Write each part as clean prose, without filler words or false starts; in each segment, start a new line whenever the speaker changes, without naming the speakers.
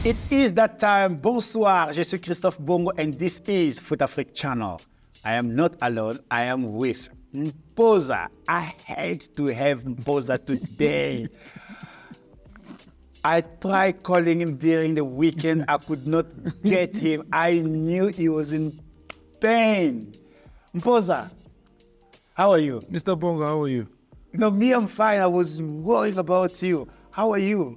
It is that time. Bonsoir, je suis Christophe Bongo and this is Fut-Afrique channel. I am not alone, I am with Mpho. I hate to have Mpho today. I tried calling him during the weekend. I could not get him. I knew he was in pain. Mpho, how are you?
Mr. Bongo, how are you?
No, me, I'm fine. I was worried about you. How are you?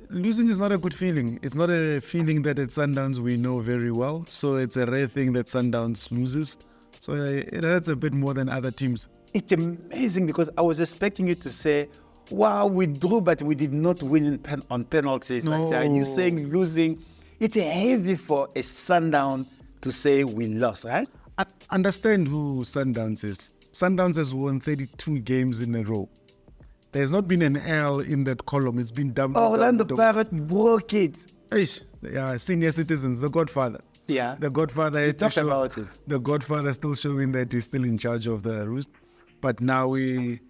Losing is not a good feeling. It's not a feeling that at Sundowns we know very well. So it's a rare thing that Sundowns loses. So it hurts a bit more than other teams.
It's amazing because I was expecting you to say, wow, we drew, but we did not win on penalties.
No.
But you're saying losing. It's heavy for a Sundown to say we lost, right?
I understand who Sundowns is. Sundowns has won 32 games in a row. There's not been an L in that column. It's been double.
Orlando Pirates broke it.
Yeah, senior citizens, the Godfather.
Yeah.
The Godfather.
We talked about it.
The Godfather still showing that he's still in charge of the roost. But now we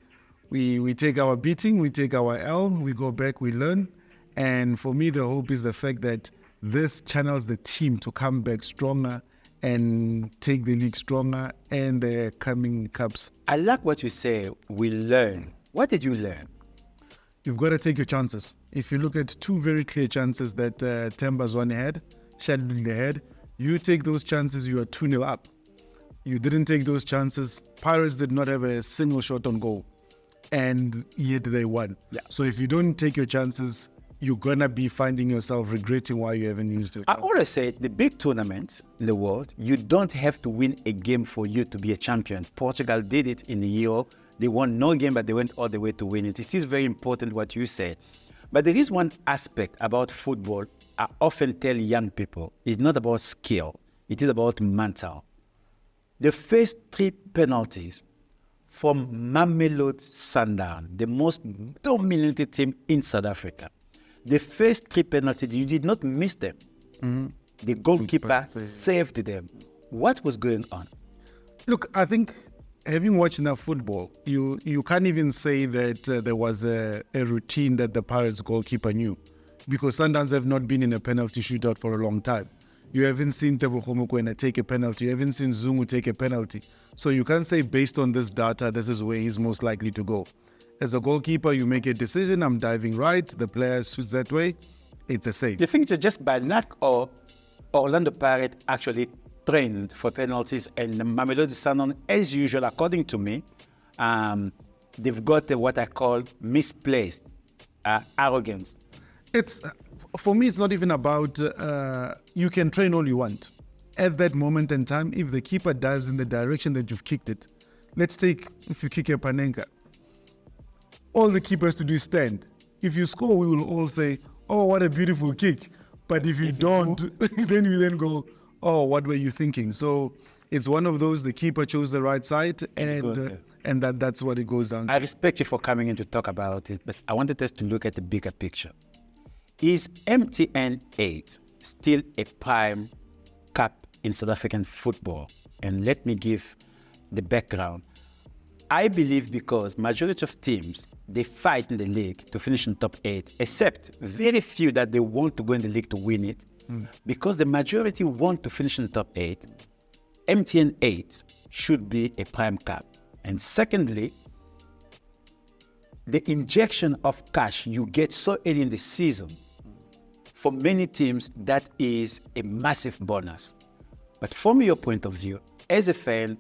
take our beating, we take our L, we go back, we learn. And for me, the hope is the fact that this channels the team to come back stronger and take the league stronger and the coming cups.
I like what you say, we learn. What did you learn?
You've got to take your chances. If you look at two very clear chances that Themba's one had, Shadley had, you take those chances, you are 2-0 up. You didn't take those chances. Pirates did not have a single shot on goal, and yet they won.
Yeah.
So if you don't take your chances, you're going to be finding yourself regretting why you haven't used it.
I always say the big tournaments in the world, you don't have to win a game for you to be a champion. Portugal did it in the Euro. They won no game, but they went all the way to win it. It is very important what you said. But there is one aspect about football I often tell young people. It's not about skill. It is about mental. The first 3 penalties from Mamelodi Sundowns, the most dominant team in South Africa. The first 3 penalties, you did not miss them. Mm-hmm. The goalkeeper saved them. What was going on?
Look, I think having watched enough football, you can't even say that there was a routine that the Pirates goalkeeper knew, because Sundowns have not been in a penalty shootout for a long time. You haven't seen Tebogo Mokoena take a penalty. You haven't seen Zungu take a penalty. So you can't say based on this data, this is where he's most likely to go. As a goalkeeper, you make a decision, I'm diving right, the player shoots that way, it's a save.
You think it's just by luck or Orlando Pirates actually trained for penalties, and Mamelodi Sundowns, as usual, according to me, they've got what I call misplaced arrogance.
It's for me, it's not even about you can train all you want. At that moment in time, if the keeper dives in the direction that you've kicked it, let's take, if you kick a Panenka, all the keepers to do is stand. If you score, we will all say, oh, what a beautiful kick. But if you don't, then you then go, oh, what were you thinking? So it's one of those, the keeper chose the right side, and that's what it goes down to.
I respect you for coming in to talk about it, but I wanted us to look at the bigger picture. Is MTN8 still a prime cup in South African football? And let me give the background. I believe because majority of teams, they fight in the league to finish in top 8, except very few that they want to go in the league to win it. Because the majority want to finish in the top 8, MTN8 should be a prime cup. And secondly, the injection of cash you get so early in the season, for many teams, that is a massive bonus. But from your point of view, as a fan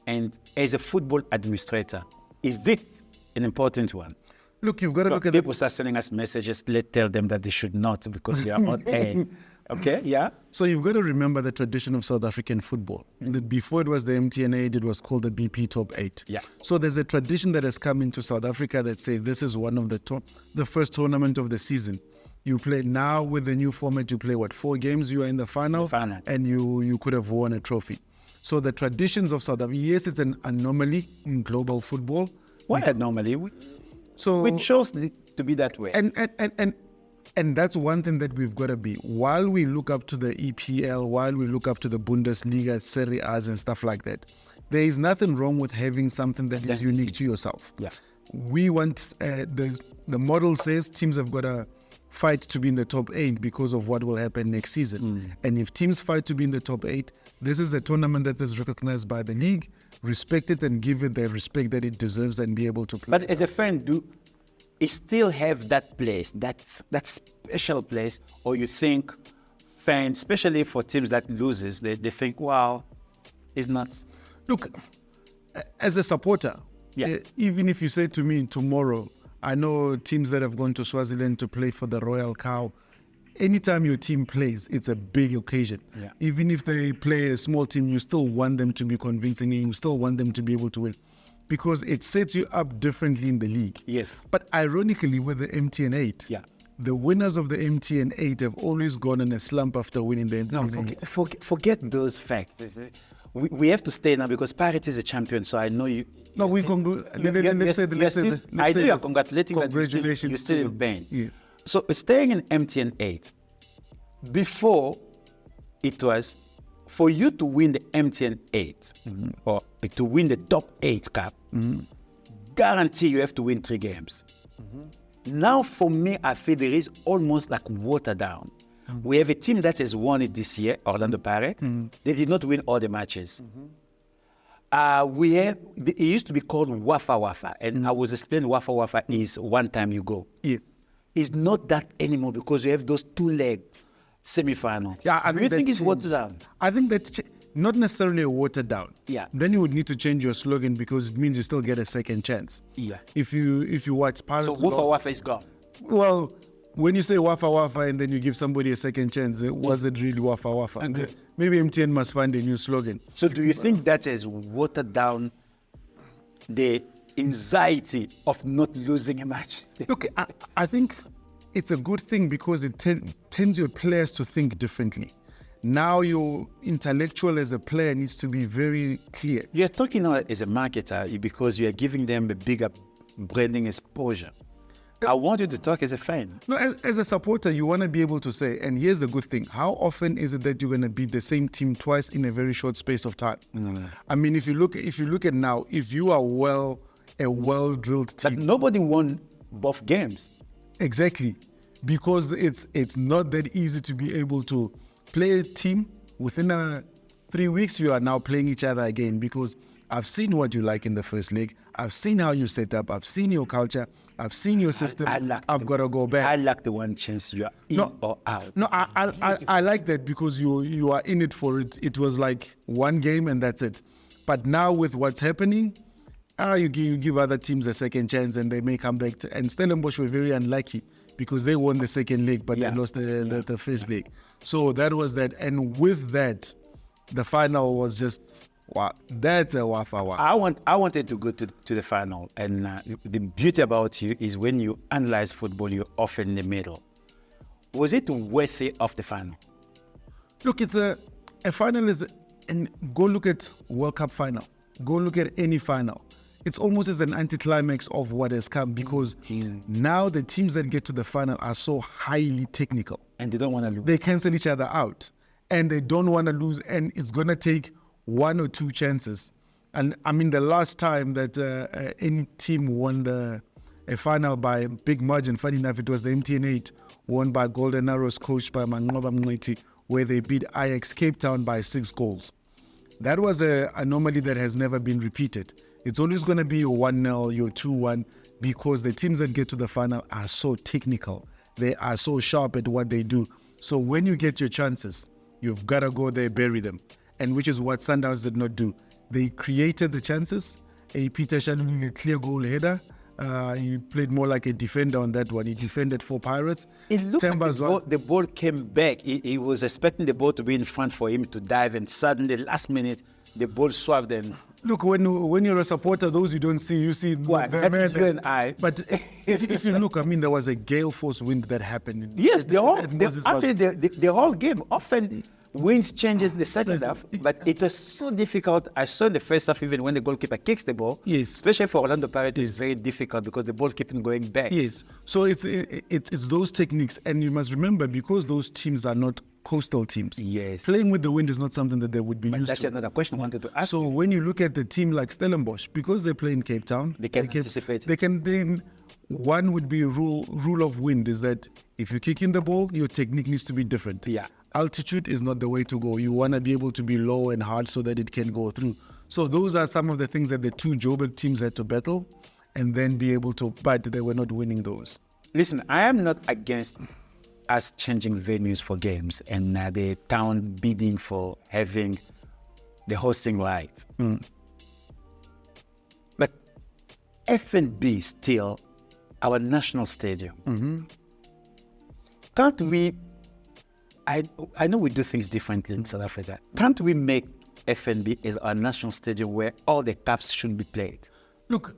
and as a football administrator, is it an important one?
Look, you've got to look at
people start sending us messages. Let's tell them that they should not, because we are not paying. Okay, yeah.
So you've got to remember the tradition of South African football. Before it was the MTN8, it was called the BP Top 8.
Yeah.
So there's a tradition that has come into South Africa that says this is one of the first tournament of the season. You play now with the new format. You play 4 games. You are in the final. And you could have won a trophy. So the traditions of South Africa. Yes, it's an anomaly in global football.
Why anomaly? We chose it to be that way.
And that's one thing that we've got to be. While we look up to the EPL, while we look up to the Bundesliga, Serie A's and stuff like that, there is nothing wrong with having something that is unique to yourself.
Yeah.
We want, the model says teams have got to fight to be in the top 8 because of what will happen next season. And if teams fight to be in the top 8, this is a tournament that is recognized by the league, respect it and give it the respect that it deserves and be able to play.
But as a fan, do you still have that place, that special place, or you think fans, especially for teams that loses, they think, wow, it's not...
Look, as a supporter,
Yeah.
Even if you say to me tomorrow, I know teams that have gone to Swaziland to play for the Royal Cow. Anytime your team plays, it's a big occasion.
Yeah.
Even if they play a small team, you still want them to be convincing, you still want them to be able to win, because it sets you up differently in the league.
Yes.
But ironically, with the MTN8,
Yeah.
the winners of the MTN8 have always gone on a slump after winning the MTN8.
No, forget those facts. We have to stay now because Pirates is a champion, so I know you...
No, we can go. Let's say
I know you're congratulating that
congratulations.
you're still in Bain.
Yes.
So staying in MTN8, before it was for you to win the MTN8 or to win the top 8 cup, guarantee you have to win 3 games. Now for me, I feel there is almost like water down. We have a team that has won it this year, Orlando Pirates. They did not win all the matches. It used to be called Wafa Wafa, and I was explaining Wafa Wafa is one time you go.
Yes.
It's not that anymore because you have those 2-leg semi-final.
Yeah, I
Do you think it's
changed.
watered down?
I think that's not necessarily a watered down.
Yeah.
Then you would need to change your slogan because it means you still get a second chance.
Yeah.
If you watch Pirates,
So Wafa
lost-
Wafa is gone.
Well, when you say Wafa Wafa and then you give somebody a second chance, was it really Wafa Wafa?
Okay.
Maybe MTN must find a new slogan.
So do you think that has watered down the anxiety of not losing a match?
Look, I think it's a good thing because it tends your players to think differently. Now your intellectual as a player needs to be very clear.
You're talking now as a marketer because you are giving them a bigger branding exposure. I want you to talk as a fan.
No, as a supporter, you want to be able to say, and here's the good thing, how often is it that you're going to beat the same team twice in a very short space of time? I mean, if you look at now, if you are a well-drilled
But
team,
nobody won both games.
exactly, because it's not that easy to be able to play a team within 3 weeks. You are now playing each other again because I've seen what you like in the first leg. I've seen how you set up. I've seen your culture. I've seen your system. I've got to go back.
I like the one chance you are in or out.
No, I like that because you are in it for it. It was like one game and that's it. But now with what's happening, you give other teams a second chance and they may come back. And Stellenbosch were very unlucky because they won the second leg, but they lost the first leg. So that was that. And with that, the final was just... wow, that's a wafa wafa.
I wanted to go to the final, and the beauty about you is when you analyze football, you're often in the middle. Was it worthy of the final?
Look, it's a final and go look at World Cup final. Go look at any final. It's almost as an anticlimax of what has come because now the teams that get to the final are so highly technical.
And they don't want to lose.
They cancel each other out and they don't want to lose, and it's going to take 1 or 2 chances. And I mean, the last time that any team won a final by a big margin, funny enough, it was the MTN8 won by Golden Arrows, coached by Manqoba Mngqithi, where they beat Ajax Cape Town by 6 goals. That was an anomaly that has never been repeated. It's always going to be your 1-0, your 2-1, because the teams that get to the final are so technical. They are so sharp at what they do. So when you get your chances, you've got to go there, bury them. And which is what Sundowns did not do. They created the chances. Peter Shannon, a clear goal header. He played more like a defender on that one. He defended for Pirates.
It looked like the ball came back. He was expecting the ball to be in front for him to dive, and suddenly, last minute, the ball swerved. And
look, when you're a supporter, those you don't see, you see
what? That is you and I.
But if you look, I mean, there was a gale force wind that happened.
Yes, the whole game. Often winds changes in the second half, but it was so difficult. I saw in the first half, even when the goalkeeper kicks the ball,
yes,
especially for Orlando Pirates, it's very difficult because the ball keeps going back.
Yes, so it's those techniques, and you must remember, because those teams are not coastal teams.
Yes,
playing with the wind is not something that they would be used to.
That's another question I wanted to ask.
So when you look at the team like Stellenbosch, because they play in Cape Town,
they can anticipate.
They can then. One would be a rule of wind is that If you kick in the ball, your technique needs to be different.
Yeah.
Altitude is not the way to go. You want to be able to be low and hard so that it can go through. So those are some of the things that the two Joburg teams had to battle and then be able to, but they were not winning those.
Listen, I am not against us changing venues for games and the town bidding for having the hosting right. But FNB is still our national stadium. Can't we, I know we do things differently in South Africa. Can't we make FNB as our national stadium where all the cups should be played?
Look,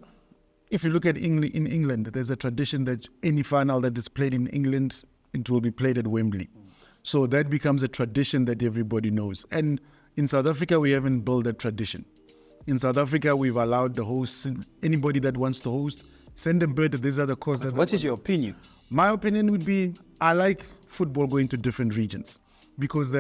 if you look at in England, there's a tradition that any final that is played in England, it will be played at Wembley. So that becomes a tradition that everybody knows. And in South Africa, we haven't built that tradition. In South Africa, we've allowed the hosts, anybody that wants to host, send them bid. These are the costs.
What is your opinion?
My opinion would be, I like football going to different regions because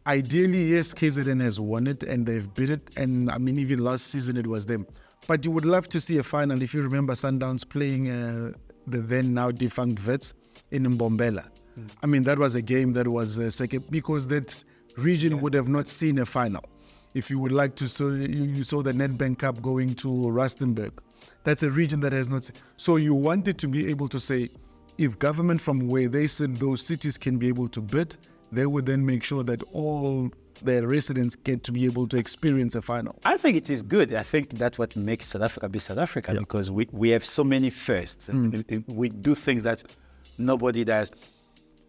ideally, yes, KZN has won it and they've bid it. And I mean, even last season, it was them. But you would love to see a final, if you remember Sundowns playing the then now defunct Vets in Mbombela. I mean, that was a game that was second because that region would have not seen a final. If you would like to, you saw the Nedbank Cup going to Rustenburg. That's a region that has not. So you wanted to be able to say, if government from where they said those cities can be able to bid, they would then make sure that all their residents get to be able to experience a final.
I think it is good. I think that's what makes South Africa be South Africa because we have so many firsts. We do things that nobody does.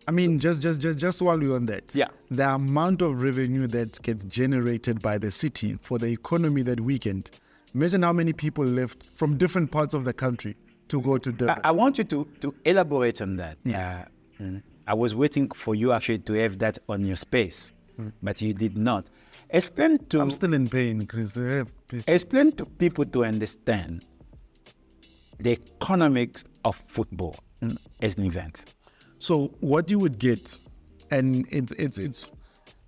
I mean, just while we're on that,
the
amount of revenue that gets generated by the city for the economy that weekend, imagine how many people left from different parts of the country to go to Durban.
I want you to elaborate on that.
Yes.
I was waiting for you actually to have that on your space, but you did not. Explain to...
I'm still in pain, Chris.
Explain to people to understand the economics of football as an event.
So what you would get, and it's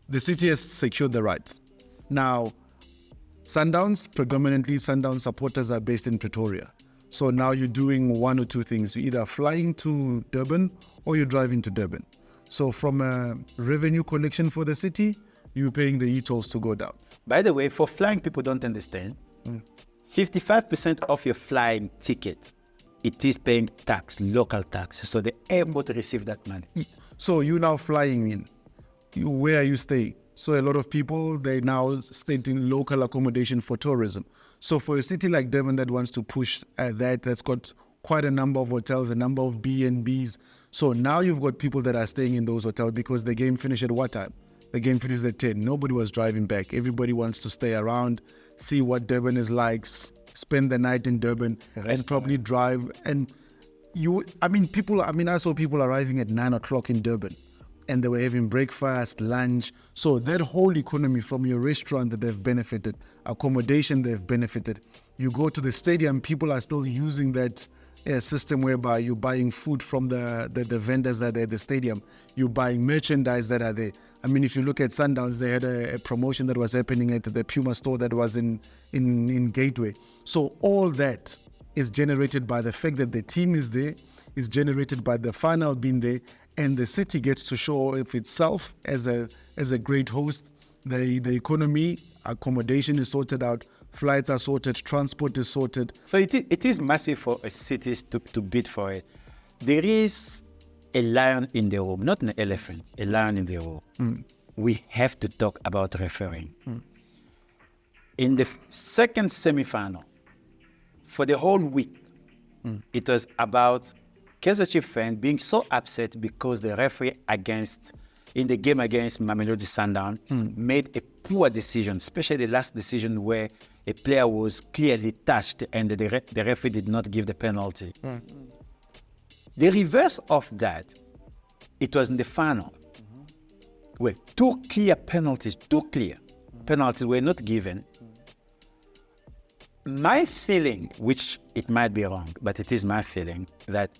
the city has secured the rights. Now, Sundowns, predominantly Sundowns supporters are based in Pretoria. So now you're doing one or two things. You're either flying to Durban or you're driving to Durban. So from a revenue collection for the city, you're paying the e-tolls to go down.
By the way, for flying, people don't understand. 55% of your flying ticket, it is paying tax, local tax. So the airport receive that money.
So you're now flying in. Where are you staying? So a lot of people, they now stay in local accommodation for tourism. So for a city like Durban that wants to push that's got quite a number of hotels, a number of B&Bs. So now you've got people that are staying in those hotels because the game finished at what time? The game finished at 10. Nobody was driving back. Everybody wants to stay around, see what Durban is like, spend the night in Durban and probably drive. And I saw people arriving at 9 o'clock in Durban and they were having breakfast, lunch. So that whole economy from your restaurant that they've benefited, accommodation they've benefited. You go to the stadium, people are still using that system whereby you're buying food from the vendors that are at the stadium. You're buying merchandise that are there. I mean, if you look at Sundowns, they had a promotion that was happening at the Puma store that was in Gateway. So all that is generated by the fact that the team is there, is generated by the final being there, and the city gets to show of itself as a great host. The economy, accommodation is sorted out, flights are sorted, transport is sorted.
So it is massive for cities to bid for it. There is a lion in the room, not an elephant, a lion in the room. We have to talk about refereeing. In the second semi-final, for the whole week, it was about Kaizer Chiefs fans being so upset because the referee in the game against Mamelodi Sundowns made a poor decision, especially the last decision where a player was clearly touched and the referee did not give the penalty. The reverse of that, it was in the final, where two clear penalties were not given. My feeling, which it might be wrong, but it is my feeling, that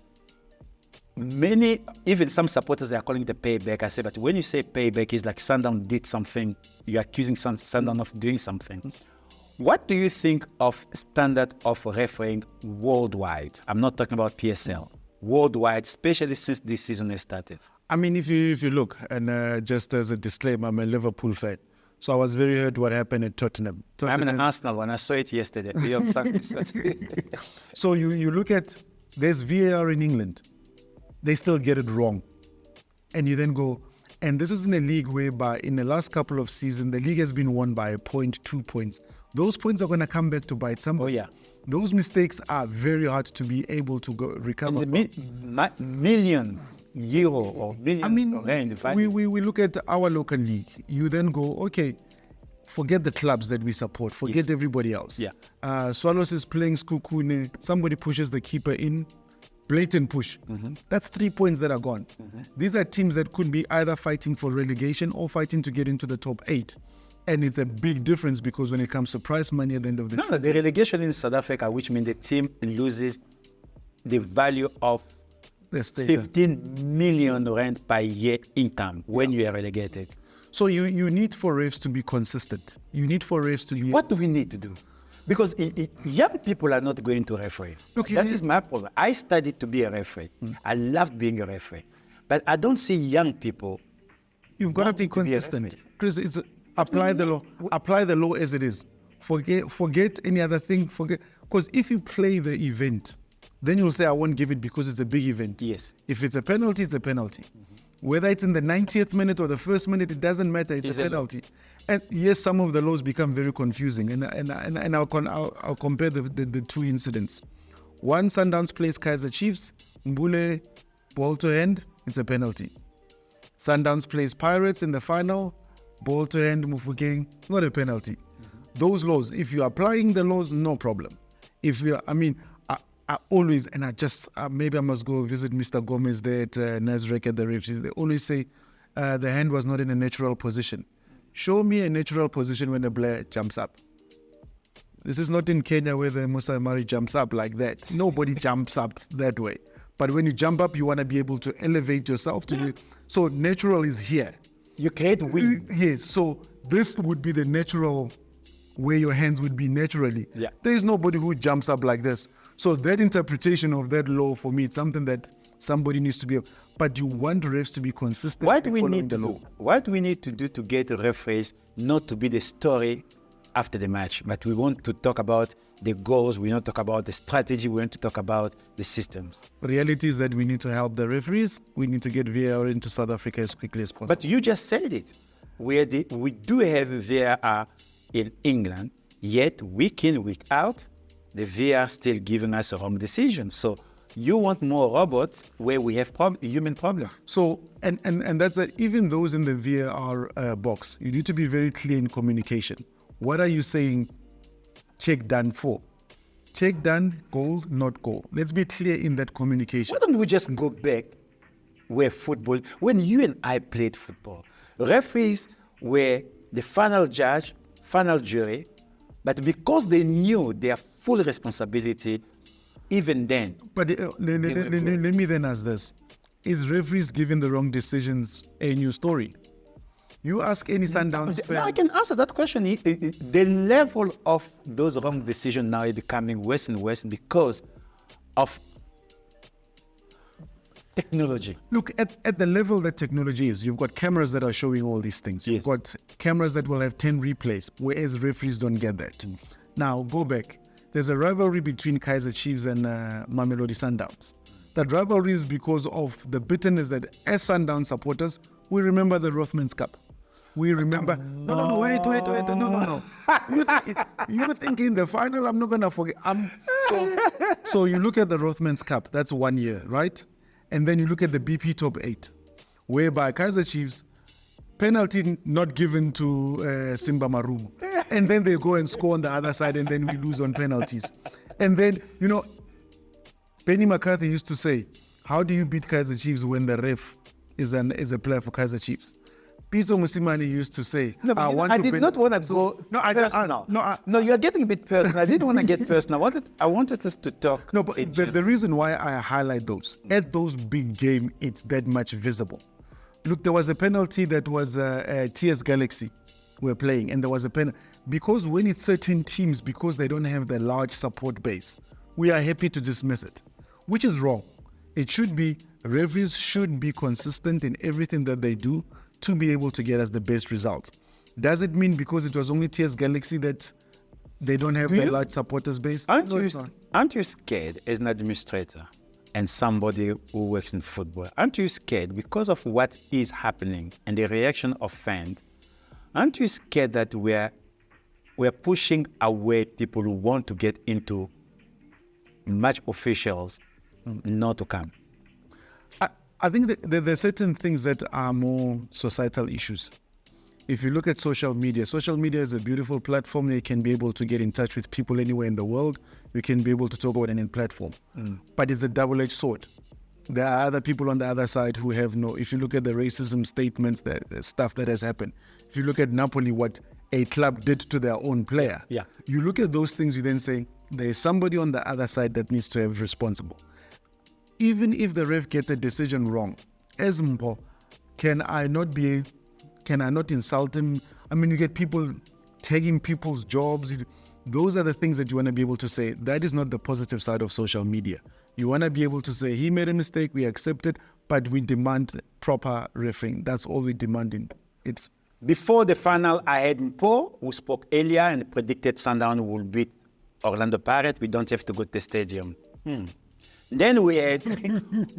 even some supporters are calling it a payback. I say, but when you say payback, it's like Sundown did something. You're accusing Sundown of doing something. What do you think of standard of refereeing worldwide? I'm not talking about PSL. worldwide, especially since this season has started?
I mean, if you look, and just as a disclaimer, I'm a Liverpool fan. So I was very hurt what happened at Tottenham.
I'm an Arsenal one. I saw it yesterday.
So you look at, there's VAR in England. They still get it wrong. And you then go, and this is in a league whereby in the last couple of seasons, the league has been won by a point, 2 points. Those points are going to come back to bite somebody.
Oh, yeah.
Those mistakes are very hard to be able to recover from.
Millions euro or millions
we look at our local league. You then go, okay, forget the clubs that we support. Forget everybody else.
Yeah.
Swallows is playing Skukune. Somebody pushes the keeper in. Blatant push. That's 3 points that are gone. These are teams that could be either fighting for relegation or fighting to get into the top 8. And it's a big difference because when it comes to prize money at the end of the season.
The relegation in South Africa, which means the team loses the value of 15 million rand per year income when you are relegated.
So you need for refs to be consistent. You need for refs to be...
What do we need to do? Because young people are not going to referee. Look, that is my problem. I studied to be a referee. I loved being a referee. But I don't see young people...
You've got to be consistent. Chris, it's apply the law. Apply the law as it is. Forget any other thing. Because if you play the event, then you'll say, I won't give it because it's a big event.
Yes.
If it's a penalty, it's a penalty. Whether it's in the 90th minute or the first minute, it doesn't matter. It's a penalty. And yes, some of the laws become very confusing. And I'll compare the two incidents. One, Sundowns plays Kaizer Chiefs. Mbule, ball to hand, it's a penalty. Sundowns plays Pirates in the final. Ball to hand, Mufukeng, it's not a penalty. Those laws, if you're applying the laws, no problem. If you're, I always, and I just, maybe I must go visit Mr. Gomez there at Nasrec at the Rivalries. They always say the hand was not in a natural position. Show me a natural position when the player jumps up. This is not in Kenya where the Musa Mari jumps up like that. Nobody jumps up that way. But when you jump up, you want to be able to elevate yourself to the... So natural is here.
You create wind.
Yes, so this would be the natural where your hands would be naturally.
Yeah.
There is nobody who jumps up like this. So that interpretation of that law, for me, it's something that somebody needs to be... But you want refs to be consistent.
What do we need to do? What do we need to do to get referees not to be the story after the match, but we want to talk about the goals, we want to talk about the strategy, we want to talk about the systems.
The reality is that we need to help the referees. We need to get VAR into South Africa as quickly as possible.
But you just said it. We do have VAR in England, yet week in, week out, the VAR still giving us a wrong decision. So you want more robots where we have human problem.
So, and that's even those in the VAR box, you need to be very clear in communication. What are you saying check done for? Check done, goal, not goal. Let's be clear in that communication.
Why don't we just go back where football, when you and I played football, referees were the final judge, final jury, but because they knew their full responsibility, even then.
But let me then ask this. Is referees giving the wrong decisions a new story? You ask any Sundowns fan.
I can answer that question. The level of those wrong decisions now is becoming worse and worse because of technology.
Look, at the level that technology is, you've got cameras that are showing all these things. You've got cameras that will have 10 replays, whereas referees don't get that. Now, go back. There's a rivalry between Kaizer Chiefs and Mamelodi Sundowns. That rivalry is because of the bitterness that as Sundowns supporters, we remember the Rothmans Cup. We remember... No, wait. No. You're thinking the final, I'm not going to forget. So you look at the Rothmans Cup, that's 1 year, right? And then you look at the BP Top 8, whereby Kaizer Chiefs, penalty not given to Simba Marumo. And then they go and score on the other side, and then we lose on penalties. And then, Benny McCarthy used to say, how do you beat Kaizer Chiefs when the ref is a player for Kaizer Chiefs? Pito Musimani used to say,
I did not want to go personal. No, you are getting a bit personal. I didn't want to get personal. I wanted us to talk.
No, but the reason why I highlight those, at those big games, it's that much visible. Look, there was a penalty that was TS Galaxy were playing, and there was a penalty. Because when it's certain teams, because they don't have the large support base, we are happy to dismiss it, which is wrong. It should be, referees should be consistent in everything that they do to be able to get us the best result. Does it mean because it was only TS Galaxy that they don't have a large supporters base?
Aren't you scared as an administrator and somebody who works in football? Aren't you scared because of what is happening and the reaction of fans? Aren't you scared that we're pushing away people who want to get into match officials not to come?
I think that there are certain things that are more societal issues. If you look at social media is a beautiful platform. You can be able to get in touch with people anywhere in the world. You can be able to talk about any platform. But it's a double-edged sword. There are other people on the other side who have if you look at the racism statements, the stuff that has happened. If you look at Napoli, what a club did to their own player.
Yeah.
You look at those things, you then say, there's somebody on the other side that needs to have responsible. Even if the ref gets a decision wrong, as Mpho, can I not insult him? I mean, you get people tagging people's jobs. Those are the things that you want to be able to say. That is not the positive side of social media. You want to be able to say, he made a mistake, we accept it, but we demand proper refereeing. That's all we demand.
Before the final, I had Mpho, who spoke earlier and predicted Sundowns will beat Orlando Pirates. We don't have to go to the stadium. Then we had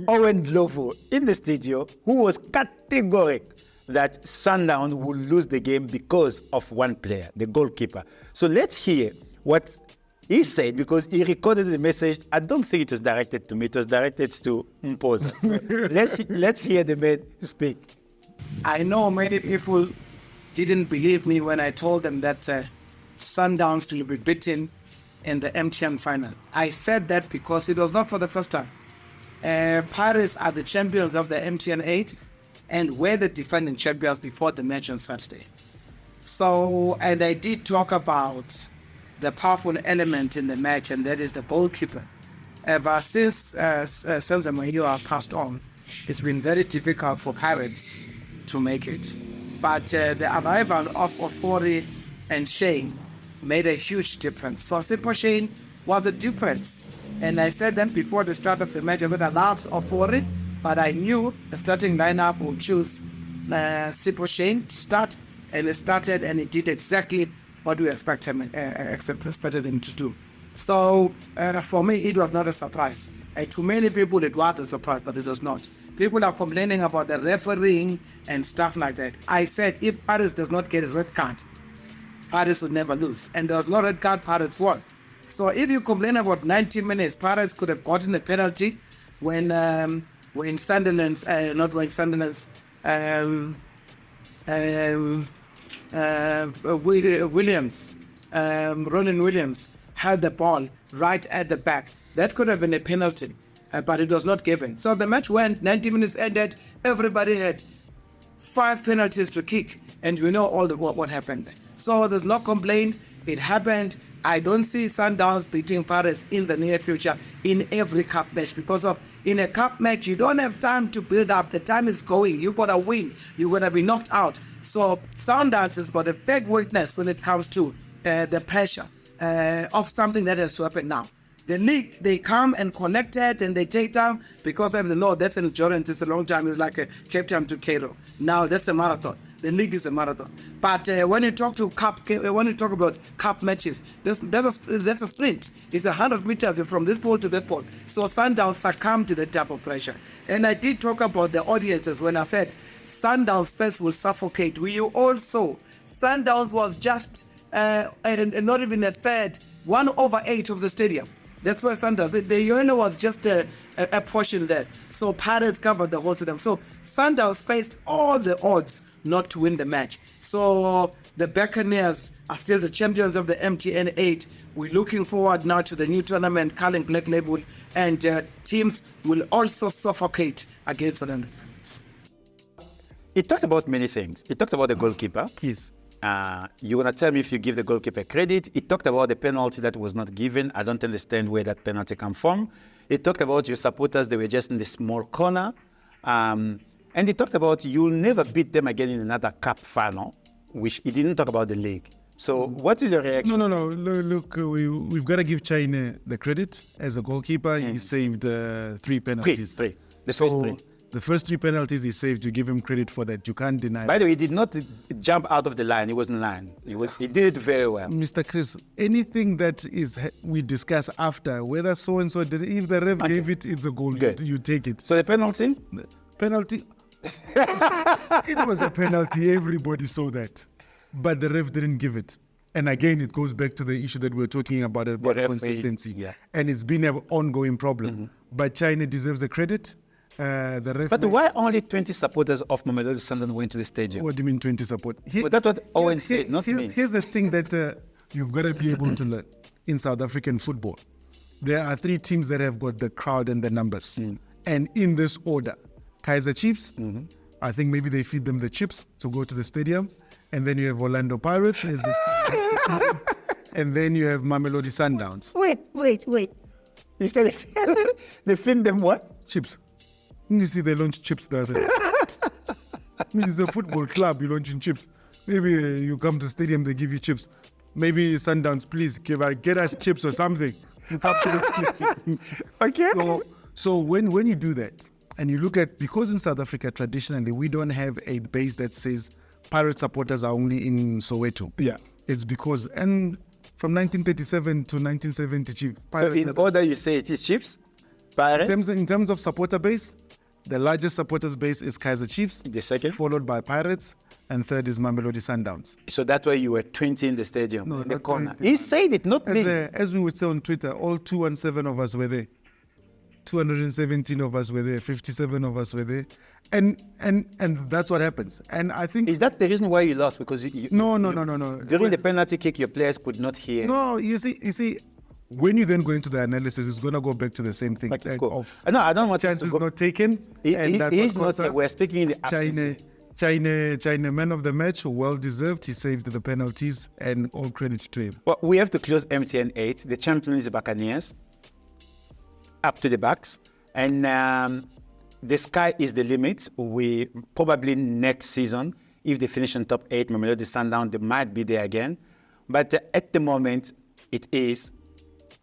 Owen Ndlovu in the studio, who was categoric that Sundowns will lose the game because of one player, the goalkeeper. So let's hear what he said, because he recorded the message. I don't think it was directed to me. It was directed to Mpho. So let's hear the man speak.
I know many people didn't believe me when I told them that Sundowns will be beaten in the MTN final. I said that because it was not for the first time. Pirates are the champions of the MTN8 and were the defending champions before the match on Saturday. So, and I did talk about the powerful element in the match, and that is the goalkeeper. Ever since Senzo Mahio passed on, it's been very difficult for Pirates to make it. But the arrival of Ofori and Shane made a huge difference. So Sipho Shane was a difference. And I said then before the start of the match, I said I loved Ofori, but I knew the starting lineup would choose Sipho Shane to start, and he started, and he did exactly what we expected him to do. So for me, it was not a surprise. To many people, it was a surprise, but it was not. People are complaining about the refereeing and stuff like that. I said if Pirates does not get a red card, Pirates would never lose. And there was no red card, Pirates won. So if you complain about 90 minutes, Pirates could have gotten a penalty when Sunderland's, Ronan Williams had the ball right at the back. That could have been a penalty, but it was not given. So the match went, 90 minutes ended, everybody had 5 penalties to kick, and we know all what happened. So there's no complaint, it happened. I don't see Sundowns beating Pirates in the near future in every cup match, because in a cup match, you don't have time to build up. The time is going. You got to win. You're going to be knocked out. So Sundowns has got a big weakness when it comes to the pressure of something that has to happen now. The league, they come and collect it and they take time because they know that's an endurance. It's a long time. It's like a Cape Town to Cairo. Now that's a marathon. The league is a marathon. But when you talk about cup matches, that's a sprint. It's 100 meters from this pole to that pole. So Sundowns succumb to that type of pressure. And I did talk about the audiences when I said Sundowns fans will suffocate. You also, Sundowns was just not even a third, 1/8 of the stadium. That's why Sundowns, the urinal was just a portion there. So Pirates covered the whole stadium. So Sundowns faced all the odds not to win the match. So the Buccaneers are still the champions of the MTN8. We're looking forward now to the new tournament, Carling Black Label, and teams will also suffocate against Orlando Pirates.
He talked about many things. He talked about the goalkeeper.
Yes.
You want to tell me if you give the goalkeeper credit. He talked about the penalty that was not given. I don't understand where that penalty came from. He talked about your supporters. They were just in the small corner. And he talked about you'll never beat them again in another cup final, which he didn't talk about the league. So what is your reaction?
No. Look, we've got to give China the credit. As a goalkeeper, he saved 3 penalties.
Three. The first
So,
three.
the first 3 penalties he saved, you give him credit for that. You can't deny
By the way, he did not jump out of the line. He was in line. He did it very well.
Mr. Chris, anything that we discuss after, whether so-and-so did it, if the ref gave it, it's a goal.
Good.
You take it.
So the penalty?
Penalty. It was a penalty. Everybody saw that. But the ref didn't give it. And again, it goes back to the issue that we're talking about consistency.
Yeah.
And it's been an ongoing problem. But China deserves the credit. The ref.
But why only 20 supporters of Mamelodi Sundowns went to the stadium?
What do you mean 20 support?
Well, that's what Owen said, not me.
Here's the thing that you've got to be able to learn in South African football. There are 3 teams that have got the crowd and the numbers. And in this order, Kaizer Chiefs, I think maybe they feed them the chips to go to the stadium. And then you have Orlando Pirates. And then you have Mamelodi Sundowns.
Wait. You said they feed them what?
Chips. You see, they launch chips the other day. It's a football club, you're launching chips. Maybe you come to the stadium, they give you chips. Maybe Sundowns, please, get us chips or something. Up to the stadium.
Okay.
So when you do that, and you look at, because in South Africa, traditionally, we don't have a base that says Pirate supporters are only in Soweto.
Yeah.
It's because, and from 1937 to 1970, Chief.
So in order you say it is Chiefs, Pirates,
in terms of supporter base, the largest supporters base is Kaizer Chiefs.
the second.
Followed by Pirates, and third is Mamelodi Sundowns.
So that's why you were 20 in the stadium,
No,
in the
not
corner.
20.
He said it, not me.
As we would say on Twitter, all 217 of us were there. 217 of us were there. 57 of us were there. And that's what happens. And I think...
Is that the reason why you lost? Because
No.
during the penalty kick, your players could not hear.
No, you see, when you then go into the analysis, it's going to go back to the same thing.
Okay, cool. No, I don't want us to
Chances
go.
not taken. And that's
He's
what
not
cost
here.
us.
We're speaking in the absence.
China man of the match, well deserved. He saved the penalties, and all credit to him.
Well, we have to close MTN8. The champion is the Buccaneers. Up to the backs. And the sky is the limit. We probably next season, if they finish in top 8, Mamelodi Sundowns, they might be there again. But at the moment, it is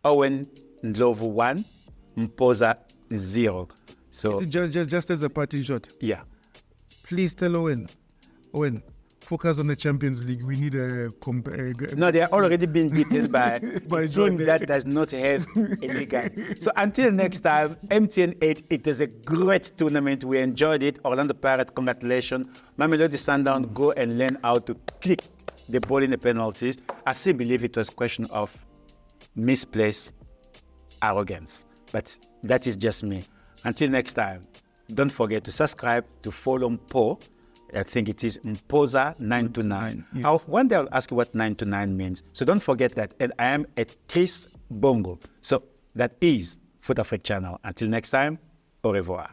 Owen Ndlovu 1, Mpho 0. So
Just as a parting shot,
yeah.
please tell Owen, focus on the Champions League. We need a...
No, they are already being beaten by
By
a team
Jordan.
that does not have any guy. So until next time, MTN8, it was a great tournament. We enjoyed it. Orlando Pirates, congratulations. Mamelodi Sundowns, go and learn how to kick the ball in the penalties. I still believe it was a question of misplaced arrogance. But that is just me. Until next time, don't forget to subscribe, to follow Mpho. I think it is Mpho 929.
Yes.
One day I'll ask you what 929 means. So don't forget that. And I am at Christophe Bongo. So that is Fut-Afrique channel. Until next time, au revoir.